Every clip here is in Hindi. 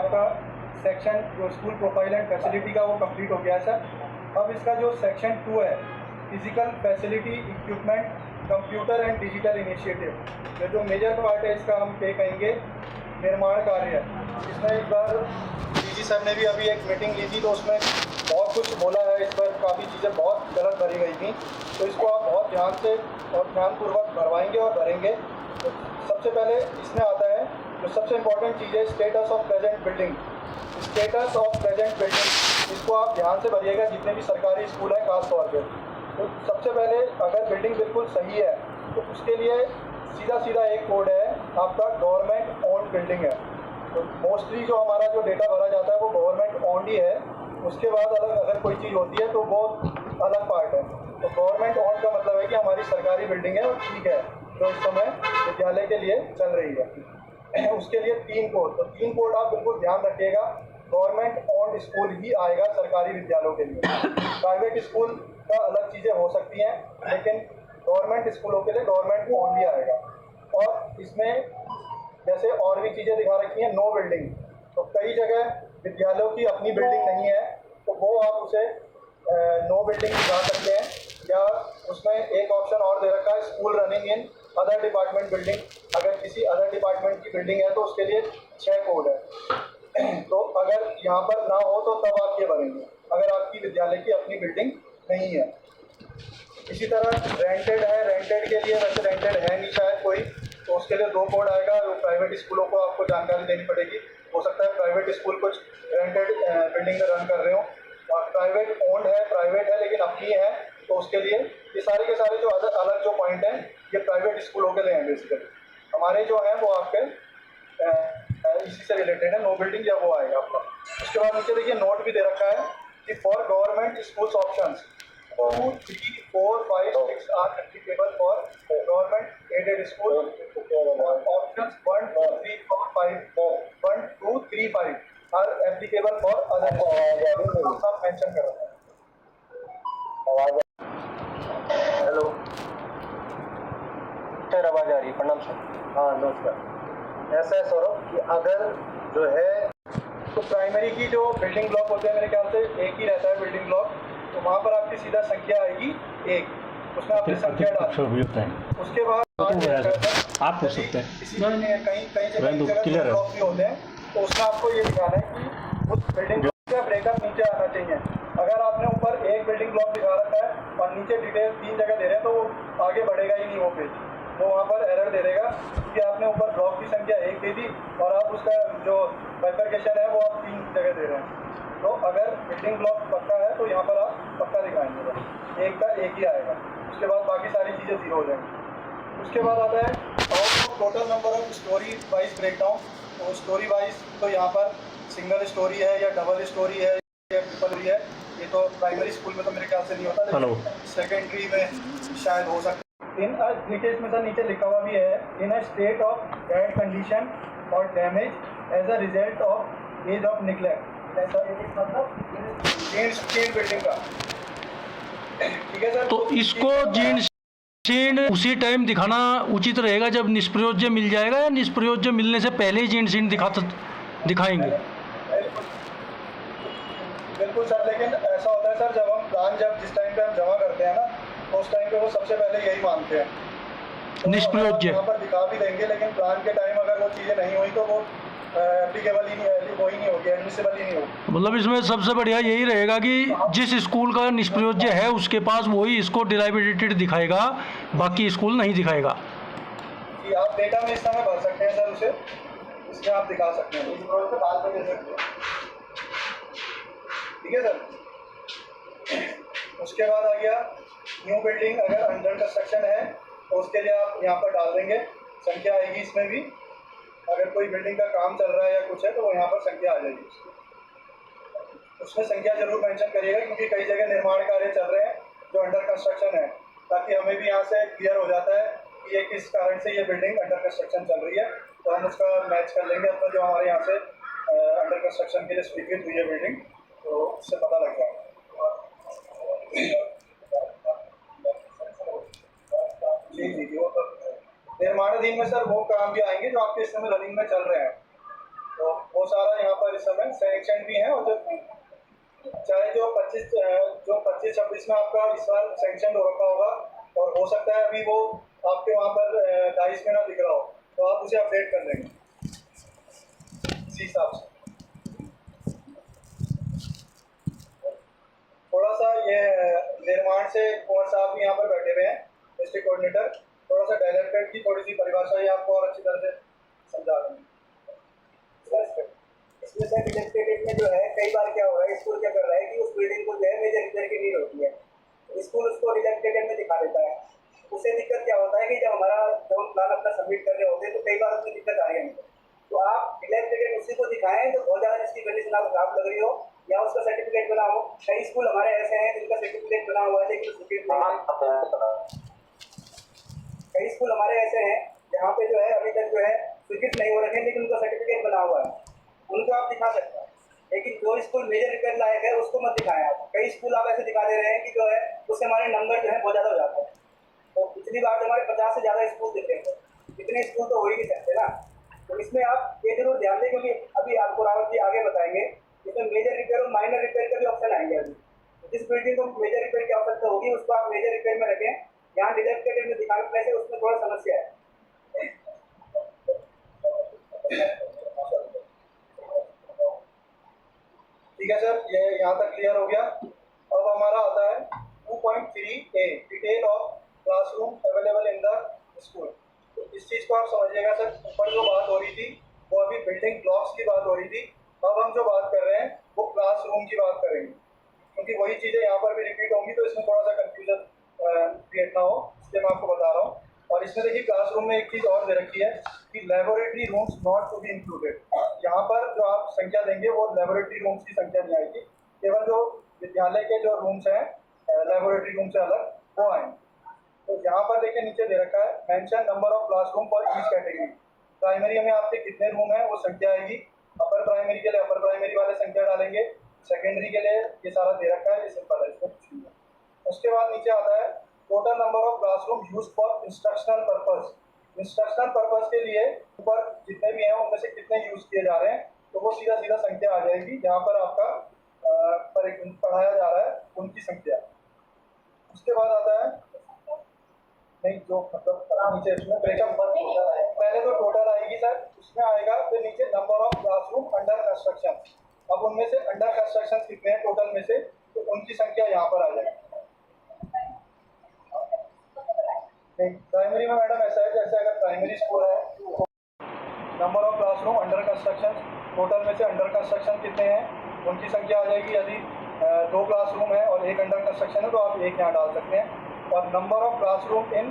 आपका सेक्शन जो स्कूल प्रोफाइल एंड फैसिलिटी का वो कंप्लीट हो गया है सर। अब इसका जो सेक्शन 2 है, physical facility equipment computer and digital initiative, ये जो मेजर पार्ट है इसका हम पे कहेंगे निर्माण कार्य। इसमें एक बार डीजी सर ने भी अभी एक मीटिंग ली थी तो उसमें बहुत कुछ बोला है, इस पर काफ़ी चीज़ें बहुत गलत भरी गई थी, तो इसको आप बहुत ध्यान से और ध्यानपूर्वक भरवाएंगे और भरेंगे। तो सबसे पहले इसमें आता है जो सबसे इम्पोर्टेंट चीज़ है status of present building. Status of present building इसको आप ध्यान से भरिएगा, जितने भी सरकारी स्कूल हैं खास तौर पे। तो सबसे पहले अगर बिल्डिंग बिल्कुल सही है तो उसके लिए सीधा एक कोड है आपका, गवर्नमेंट ओन्ड बिल्डिंग है। तो मोस्टली जो हमारा जो डेटा भरा जाता है वो गवर्नमेंट ओन्ड ही है। उसके बाद अलग अगर कोई चीज़ होती है तो वो अलग पार्ट है। तो गवर्नमेंट ओन्ड का मतलब है कि हमारी सरकारी बिल्डिंग है और ठीक है जो इस समय विद्यालय के लिए चल रही है। उसके लिए 3 कोड, तो 3 कोड आप बिल्कुल ध्यान रखिएगा। गवर्नमेंट ओन्ड स्कूल ही आएगा सरकारी विद्यालयों के लिए। प्राइवेट स्कूल का अलग चीज़ें हो सकती हैं, लेकिन गवर्नमेंट स्कूलों के लिए गवर्नमेंट ओन्ड ही आएगा। और इसमें जैसे और भी चीज़ें दिखा रखी हैं, नो बिल्डिंग। तो कई जगह विद्यालयों की अपनी बिल्डिंग नहीं है तो वो आप उसे नो बिल्डिंग दिखा सकते हैं, या उसमें एक ऑप्शन और दे रखा है school running in other department building. अगर किसी अदर डिपार्टमेंट की बिल्डिंग है तो उसके लिए 6 कोड है। तो अगर यहाँ पर ना हो तो तब आप ये भरेंगे अगर आपकी विद्यालय की अपनी बिल्डिंग नहीं है। इसी तरह रेंटेड है, रेंटेड के लिए वैसे रेंटेड है नहीं शायद कोई, तो उसके लिए 2 कोड आएगा। जो प्राइवेट स्कूलों को आपको जानकारी देनी पड़ेगी, हो सकता है प्राइवेट स्कूल कुछ रेंटेड बिल्डिंग में रन कर रहे हो, और प्राइवेट ओन्ड है, प्राइवेट है लेकिन अपनी है, तो उसके लिए ये सारे के सारे जो अलग जो पॉइंट हैं ये प्राइवेट स्कूलों के लिए हैं। बेसिकली हमारे जो हैं वो आपके इसी से रिलेटेड है, नो बिल्डिंग जब वो आएगा आपका। उसके बाद नीचे देखिए नोट भी दे रखा है कि for government schools options 2, 3, 4, 5, 6 are applicable for government aided school. Options 1, 2, 3, 4, 5, 1, 2, 3, 5 are applicable for other schools. सब मेंशन कर रहा है। हेलो सर, आवाज आ रही है? प्रणाम सर। हाँ नमस्कार। ऐसा है सौरभ कि अगर जो है तो प्राइमरी की जो बिल्डिंग ब्लॉक होते हैं मेरे ख्याल से एक ही रहता है बिल्डिंग ब्लॉक, तो वहाँ पर आपकी सीधा संख्या आएगी 1, उसमें आपकी संख्या डालनी है। उसके बाद आप पूछ सकते हैं कहीं जगह ब्लॉक भी होते हैं, तो उसमें आपको ये दिखाना है कि उस बिल्डिंग ब्लॉक का ब्रेकअप नीचे आना चाहिए। अगर आपने ऊपर एक बिल्डिंग ब्लॉक दिखा रखा है और नीचे डिटेल 3 जगह दे रहे हैं तो वो आगे बढ़ेगा ही नहीं वो पेज, वो वहाँ पर एरर दे देगा कि आपने ऊपर ब्लॉक की संख्या 1 दे दी और आप उसका जो बाइफरकेशन है वो आप 3 जगह दे रहे हैं। तो अगर बिल्डिंग ब्लॉक पक्का है तो यहाँ पर आप पक्का दिखाएंगे, एक का एक ही आएगा। उसके बाद बाकी सारी चीज़ें 0 हो जाएंगी। उसके बाद आता है total number of story wise breakdown. तो स्टोरी वाइज तो यहाँ पर सिंगल स्टोरी है या डबल स्टोरी है या ट्रिपल है, ये तो प्राइमरी स्कूल में तो मेरे ख्याल से नहीं होता, लेकिन सेकेंडरी में शायद हो सकता है। नीचे इसमें सर नीचे लिखा हुआ भी है, in a state of bad condition और damage as a result of age of neglect. मतलब जीर्ण बिल्डिंग का, ठीक है सर। तो इसको जीर्ण उसी टाइम दिखाना उचित रहेगा जब निष्प्रयोज्य मिल जाएगा, या निष्प्रयोज्य मिलने से पहले ही जीर्ण दिखाएंगे? बिल्कुल सर, लेकिन ऐसा होता है सर जब हम प्लान जिस टाइम पे हम जमा करते हैं ना तो उस टाइम पे वो सबसे पहले यही मानते हैं, तो निष्प्रयोज्य यहाँ पर दिखा भी देंगे, लेकिन प्लान के टाइम अगर वो चीज़ें नहीं हुई तो वो एप्लीकेबल ही नहीं, वो ही नहीं होगी, एडमिसिबल ही नहीं होगी। मतलब इसमें सबसे बढ़िया यही रहेगा कि जिस स्कूल का निष्प्रयोज्य है उसके पास वही इसको डिलाइबिलिटेड दिखाएगा, बाकी स्कूल नहीं दिखाएगा। कि आप डेटा में इस समय भर सकते हैं सर, उसे इसमें आप दिखा सकते हैं, ठीक है सर। उसके बाद आ गया न्यू बिल्डिंग, अगर अंडर कंस्ट्रक्शन है तो उसके लिए आप यहाँ पर डाल देंगे, संख्या आएगी इसमें भी। अगर कोई बिल्डिंग का काम चल रहा है या कुछ है तो यहाँ पर संख्या आ जाएगी, उसमें संख्या जरूर मेंशन करिएगा, क्योंकि कई जगह निर्माण कार्य चल रहे हैं जो अंडर कंस्ट्रक्शन है, ताकि हमें भी यहाँ से क्लियर हो जाता है कि ये किस कारण से ये बिल्डिंग अंडर कंस्ट्रक्शन चल रही है, तो हम उसका मैच कर लेंगे अपना जो हमारे यहाँ से अंडर कंस्ट्रक्शन के लिए स्वीकृत हुई है बिल्डिंग, तो उससे पता लग जाएगा। जी वो तो निर्माणाधीन में सर वो काम भी आएंगे जो आपके इस समय रनिंग में चल रहे हैं, तो वो सारा यहाँ पर इस समय सैंक्शन भी है, और जो चाहे जो 25-26 में आपका इस साल सैंक्शन हो रखा होगा, और हो सकता है अभी वो आपके वहाँ पर डाइस में ना दिख रहा हो, तो आप उसे अपडेट कर लेंगे इसी हिसाब से। थोड़ा सा ये निर्माण से कुंवर साहब भी यहाँ पर बैठे हुए हैं, डिस्ट्रिक्ट कोऑर्डिनेटर, थोड़ा सा डेवलपमेंट की थोड़ी सी परिभाषा ही आपको और अच्छी तरह से समझा देंगे। इसमें सर डिलेक्टेड में जो है कई बार क्या हो रहा है, स्कूल क्या कर रहा है कि उस बिल्डिंग को जो है मेजर रिपेयर की नीड होती है, स्कूल उसको डिलेक्टेड में दिखा देता है। उससे दिक्कत क्या होता है कि जब हम प्लान अपना सबमिट कर रहे होते हैं तो कई बार उसमें दिक्कत आ रही है हमको। तो आप डिलेक्टेड उसी को दिखाएं जो बहुत ज़्यादा जिसकी कंडीशन आपको खराब लग रही हो या उसका सर्टिफिकेट बना हो। कई स्कूल हमारे ऐसे हैं जिनका सर्टिफिकेट बना हुआ है लेकिन सर्टिफिकेट नहीं है। कई स्कूल हमारे ऐसे हैं जहाँ पे जो है अभी तक जो है स्वीकृत नहीं हो रखे लेकिन उनका सर्टिफिकेट बना हुआ है, उनको आप दिखा सकते हैं। लेकिन जो स्कूल मेजर रिपेयर लायक है उसको मत दिखाएं आप। कई स्कूल आप ऐसे दिखा दे रहे हैं कि जो है उससे हमारे नंबर जो है बहुत ज़्यादा हो जाते हैं। तो पिछली बार हमारे 50 से ज़्यादा स्कूल दिख रहे थे, इतने स्कूल तो हो ही नहीं सकते ना। तो इसमें आप ये जरूर ध्यान दें क्योंकि अभी आपको रावत जी आगे बताएंगे इसमें मेजर रिपेयर और माइनर रिपेयर का भी ऑप्शन आएंगे। अभी जिस बिल्डिंग को मेजर रिपेयर की आवश्यकता होगी उसको आप मेजर रिपेयर में रखें। यहाँ डिलेक्टेड में दिखाने से उसमें थोड़ा समस्या है। ठीक है सर, ये यहाँ तक क्लियर हो गया। अब हमारा आता है 2.3A, detail of classroom available in the school. इस चीज़ को आप समझिएगा सर, ऊपर जो बात हो रही थी वो अभी बिल्डिंग ब्लॉक्स की बात हो रही थी, अब हम जो बात कर रहे हैं वो क्लासरूम की बात करेंगे, क्योंकि वही चीज़ें यहाँ पर भी रिपीट होंगी तो इसमें थोड़ा सा कन्फ्यूजन क्रिएट ना हो, इसलिए मैं आपको बता रहा हूँ। और इसमें देखिए क्लासरूम में एक चीज़ और दे रखी है कि laboratory rooms not to be included. यहाँ पर जो आप संख्या देंगे वो लेबोरेटरी रूम्स की संख्या नहीं आएगी, केवल जो विद्यालय के जो रूम्स हैं लेबोरेटरी रूम से अलग वो आएंगे। तो यहाँ पर देखिए नीचे दे रखा है mention number of classroom for each category. Primary में आपके कितने रूम हैं वो संख्या आएगी, अपर प्राइमरी के लिए अपर प्राइमरी वाले संख्या डालेंगे, सेकेंडरी के लिए ये सारा दे रखा है, ये सिंपल है, इसमें कुछ नहीं है। उसके बाद नीचे आता है total number of classroom use for instructional purpose. Instructional purpose के लिए ऊपर जितने भी हैं उनमें से कितने यूज किए जा रहे हैं, तो वो सीधा सीधा संख्या आ जाएगी जहाँ पर आपका पढ़ाया जा रहा है उनकी संख्या। उसके बाद आता है नहीं जो मतलब नीचे इसमें ब्रेकअप पहले तो टोटल आएगी सर, उसमें आएगा फिर नीचे number of classroom under construction. अब उनमें से अंडर कंस्ट्रक्शन कितने हैं टोटल में से, तो उनकी संख्या यहाँ पर आ जाएगी। प्राइमरी में मैडम ऐसा है जैसे अगर प्राइमरी स्कूल है तो number of classroom under construction, total में से अंडर कंस्ट्रक्शन कितने हैं उनकी संख्या आ जाएगी। यदि 2 क्लासरूम है और 1 अंडर कंस्ट्रक्शन है तो आप 1 यहाँ डाल सकते हैं। और number of classroom in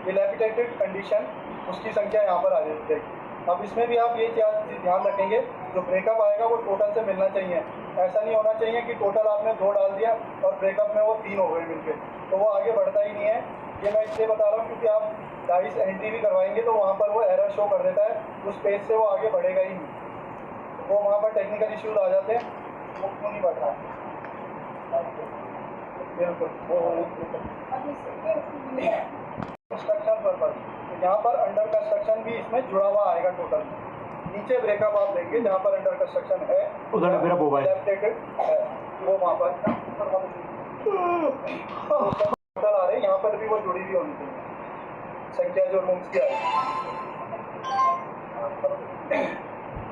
dilapidated condition, उसकी संख्या यहाँ पर आ जाएगी। अब इसमें भी आप ये ध्यान रखेंगे जो ब्रेकअप आएगा वो टोटल से मिलना चाहिए। ऐसा नहीं होना चाहिए कि टोटल आपने 2 डाल दिया और ब्रेकअप में वो 3 हो गए मिलके, तो वो आगे बढ़ता ही नहीं है। ये मैं इसलिए बता रहा हूँ क्योंकि आप डाइस एंट्री भी करवाएंगे तो वहाँ पर वो एरर शो कर देता है, उस पेज से वो आगे बढ़ेगा ही नहीं। वो वहाँ पर टेक्निकल इश्यूज आ जाते हैं, वो क्यों नहीं बढ़ रहा। बिल्कुल कंस्ट्रक्शन पर्पज, तो यहाँ पर अंडर कंस्ट्रक्शन भी इसमें जुड़ा हुआ आएगा टोटल। नीचे ब्रेकअप आप देंगे जहाँ पर अंडर कंस्ट्रक्शन है उधर मेरा मोबाइल है वो वहाँ पर टोटल आ रहे हैं, यहाँ पर भी वो जुड़ी हुई होनी चाहिए संख्या जो रूम्स की आ रही है।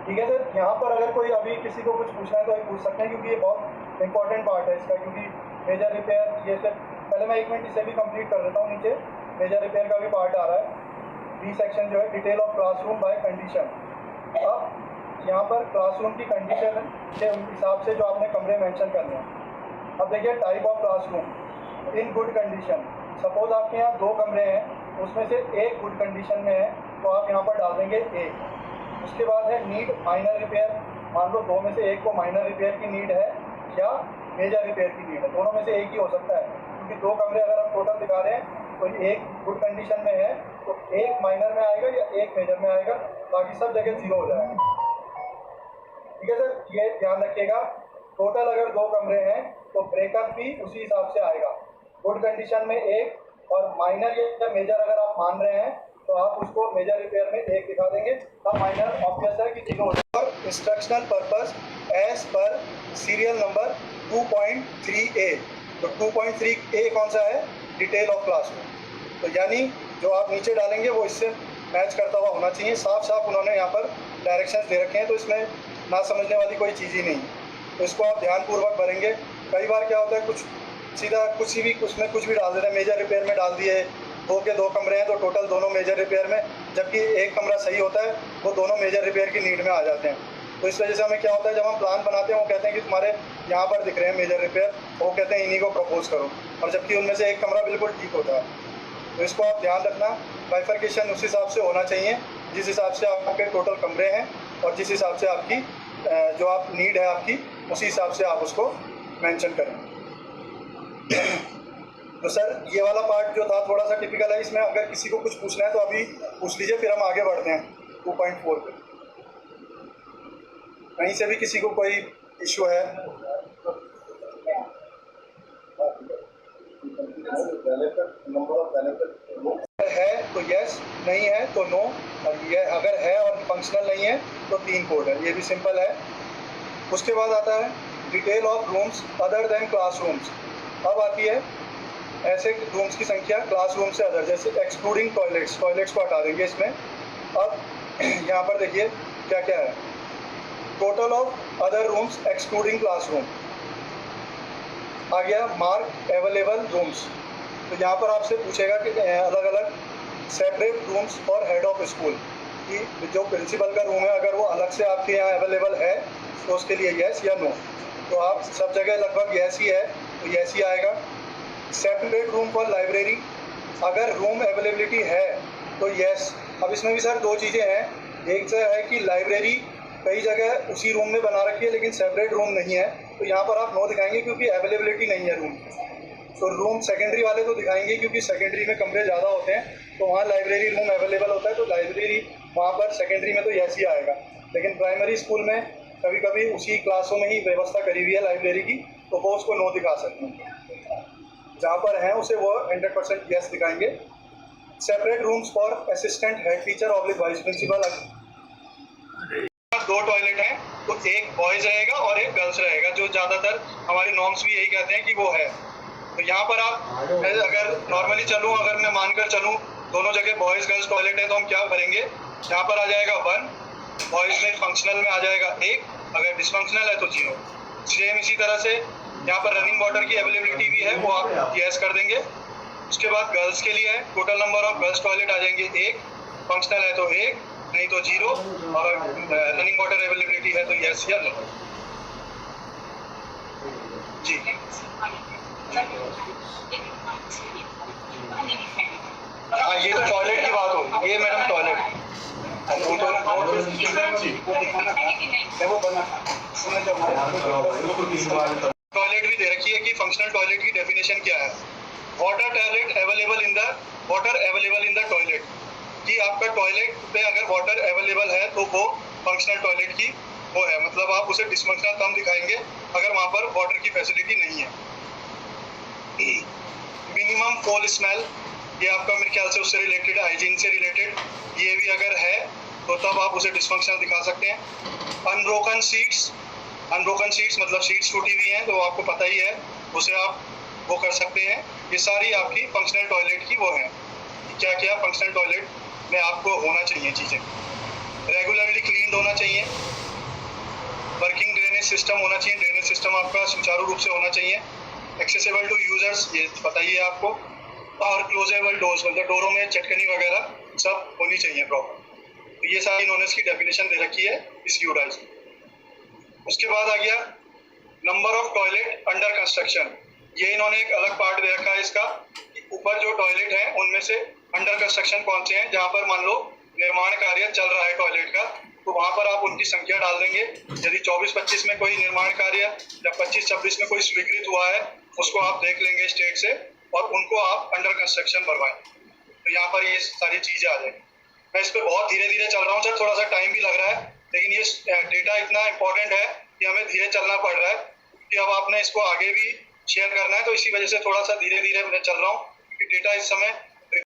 ठीक है सर, यहाँ पर अगर कोई अभी किसी को कुछ पूछना है तो पूछ सकते हैं क्योंकि ये बहुत इंपॉर्टेंट पार्ट है इसका, क्योंकि मेजर रिपेयर ये सब पहले मैं 1 मिनट इसे भी कंप्लीट कर देता हूँ। नीचे मेजर रिपेयर का भी पार्ट आ रहा है, बी सेक्शन जो है detail of classroom by condition. अब यहाँ पर क्लासरूम की कंडीशन के हिसाब से जो आपने कमरे मेंशन करने हैं। अब देखिए type of classroom in good condition, suppose आपके यहाँ 2 कमरे हैं उसमें से 1 गुड कंडीशन में है तो आप यहाँ पर डाल देंगे 1। उसके बाद है नीड माइनर रिपेयर, मान लो 2 में से 1 को माइनर रिपेयर की नीड है या मेजर रिपेयर की नीड है, दोनों में से एक ही हो सकता है क्योंकि 2 कमरे अगर हम टोटल दिखा रहे हैं तो 1 गुड कंडीशन में है तो 1 माइनर में आएगा या 1 मेजर में आएगा, बाकी सब जगह 0 हो जाएगा। ठीक है सर, ये ध्यान रखिएगा। टोटल अगर 2 कमरे हैं तो ब्रेकअप भी उसी हिसाब से आएगा, गुड कंडीशन में 1 और माइनर या मेजर अगर आप मान रहे हैं तो आप उसको मेजर रिपेयर में 1 दिखा देंगे। अब माइनर ऑब्वियस है कि तीनों और instructional purpose as per serial number 2.3A। तो 2.3A कौन सा है? Detail of classroom. तो यानी जो आप नीचे डालेंगे वो इससे मैच करता हुआ होना चाहिए। साफ साफ उन्होंने यहाँ पर डायरेक्शंस दे रखे हैं, तो इसमें ना समझने वाली कोई चीज़ ही नहीं है। तो इसको आप ध्यानपूर्वक भरेंगे। कई बार क्या होता है, कुछ सीधा कुछ भी उसमें कुछ भी डाल देते हैं, मेजर रिपेयर में डाल दिए, 2 के 2 कमरे हैं तो टोटल दोनों मेजर रिपेयर में, जबकि एक कमरा सही होता है, वो दोनों मेजर रिपेयर की नीड में आ जाते हैं। तो इस वजह से हमें क्या होता है, जब हम प्लान बनाते हैं वो कहते हैं कि तुम्हारे यहाँ पर दिख रहे हैं मेजर रिपेयर, वो कहते हैं इन्हीं को प्रपोज करो, और जबकि उनमें से एक कमरा बिल्कुल ठीक होता है। तो इसको आप ध्यान रखना। बाइफर्केशन उस हिसाब से होना चाहिए जिस हिसाब से आपके टोटल कमरे हैं, और जिस हिसाब से आपकी जो आप नीड है आपकी, उसी हिसाब से आप उसको मेंशन करें। तो सर ये वाला पार्ट जो था थोड़ा सा टिपिकल है। इसमें अगर किसी को कुछ पूछना है तो अभी पूछ लीजिए, फिर हम आगे बढ़ते हैं 2.4 पे। कहीं से भी किसी को कोई इशू है? है तो यस, नहीं है तो नो, और ये अगर है और फंक्शनल नहीं है तो 3 कोड है। ये भी सिंपल है। उसके बाद आता है detail of rooms other than classrooms. अब आती है ऐसे रूम्स की संख्या क्लासरूम से अदर, जैसे एक्सक्लूडिंग टॉयलेट्स, टॉयलेट्स को हटा देंगे इसमें। अब यहाँ पर देखिए क्या क्या है, total of other rooms excluding classroom आ गया। मार्क अवेलेबल रूम्स, तो यहाँ पर आपसे पूछेगा कि अलग अलग separate rooms for head of school, कि जो प्रिंसिपल का रूम है अगर वो अलग से आपके यहाँ अवेलेबल है तो उसके लिए यस या नो। तो आप सब जगह लगभग यस ही है तो यस ही आएगा। सेपरेट रूम फॉर लाइब्रेरी, अगर रूम अवेलेबिलिटी है तो यस। अब इसमें भी सर 2 चीज़ें हैं। एक तो है कि लाइब्रेरी कई जगह उसी रूम में बना रखी है लेकिन सेपरेट रूम नहीं है, तो यहाँ पर आप नो दिखाएंगे क्योंकि अवेलेबिलिटी नहीं है रूम। तो रूम सेकेंडरी वाले तो दिखाएंगे क्योंकि सेकेंडरी में कमरे ज़्यादा होते हैं, तो वहाँ लाइब्रेरी रूम अवेलेबल होता है, तो लाइब्रेरी वहाँ पर सेकेंडरी में तो यस ही आएगा। लेकिन प्राइमरी स्कूल में कभी कभी उसी क्लासों में ही व्यवस्था करी हुई है लाइब्रेरी की, तो वो उसको नो दिखा सकते हैं। जहाँ पर हैं उसे वो 100% यस दिखाएंगे। Separate rooms for assistant head teacher oblique vice principal, 2 toilet हैं तो एक बॉयज़ रहेगा और एक गर्ल्स रहेगा, जो ज़्यादातर हमारे नॉर्म्स भी यही कहते हैं कि वो है। तो यहाँ पर आप अगर नॉर्मली चलूँ, अगर मैं मानकर चलूँ दोनों जगह बॉयज़ गर्ल्स टॉयलेट है, तो हम क्या करेंगे, यहाँ पर आ जाएगा 1, बॉयज़ में फंक्शनल में आ जाएगा 1, अगर डिसफंक्शनल है तो 0। सेम इसी तरह से यहाँ पर रनिंग वाटर की अवेलेबिलिटी भी है, वो आप यस कर देंगे। उसके बाद गर्ल्स के लिए है, total number of girls toilet आ जाएंगे 1, फंक्शनल है तो 1, नहीं तो 0, और रनिंग वाटर अवेलेबिलिटी है तो यस या नो। जी हाँ, ये तो टॉयलेट की बात होगी, ये मैडम टॉयलेट टॉयलेट भी दे रखी है कि फंक्शनल टॉयलेट की डेफिनेशन क्या है। Water toilet available in the toilet, कि आपका टॉयलेट पे अगर वाटर अवेलेबल है तो वो फंक्शनल टॉयलेट की वो है, मतलब आप उसे डिसफंक्शनल कम दिखाएंगे अगर वहाँ पर वाटर की फैसिलिटी नहीं है। मिनिमम फॉल स्मेल, ये आपका मेरे ख्याल से उससे रिलेटेड, हाइजीन से रिलेटेड, ये भी अगर है तो तब आप उसे डिसफंक्शनल दिखा सकते हैं। अनब्रोकन सीट्स मतलब सीट्स टूटी हुई हैं तो आपको पता ही है, उसे आप वो कर सकते हैं। ये सारी आपकी फंक्शनल टॉयलेट की वो है, क्या क्या फंक्शनल टॉयलेट में आपको होना चाहिए चीज़ें। रेगुलरली क्लीन होना चाहिए, वर्किंग ड्रेनेज सिस्टम होना चाहिए, ड्रेनेज सिस्टम आपका सुचारू रूप से होना चाहिए। एक्सेसिबल टू यूजर्स, ये पता ही है आपको, और क्लोजेबल डोर्स, मतलब डोरों में चटकनी वगैरह सब होनी चाहिए प्रॉपर। तो ये सारी इन्होंने इसकी डेफिनेशन दे रखी है इस यूडाइज। उसके बाद आ गया number of toilet under construction, ये इन्होंने एक अलग पार्ट दे रखा है इसका, ऊपर जो टॉयलेट हैं उनमें से अंडर कंस्ट्रक्शन कौन से हैं, जहाँ पर मान लो निर्माण कार्य चल रहा है टॉयलेट का, तो वहाँ पर आप उनकी संख्या डाल देंगे। यदि 24-25 में कोई निर्माण कार्य या 25-26 में कोई स्वीकृत हुआ है, उसको आप देख लेंगे स्टेट से, और उनको आप अंडर कंस्ट्रक्शन भरवाएं। तो यहाँ पर ये सारी चीज़ें आ जाएंगी। मैं इस पर बहुत धीरे धीरे चल रहा हूँ सर, थोड़ा सा टाइम भी लग रहा है, लेकिन ये डेटा इतना इम्पोर्टेंट है कि हमें धीरे चलना पड़ रहा है, क्योंकि अब आपने इसको आगे भी शेयर करना है, तो इसी वजह से थोड़ा सा धीरे धीरे मैं चल रहा हूँ, क्योंकि डेटा इस समय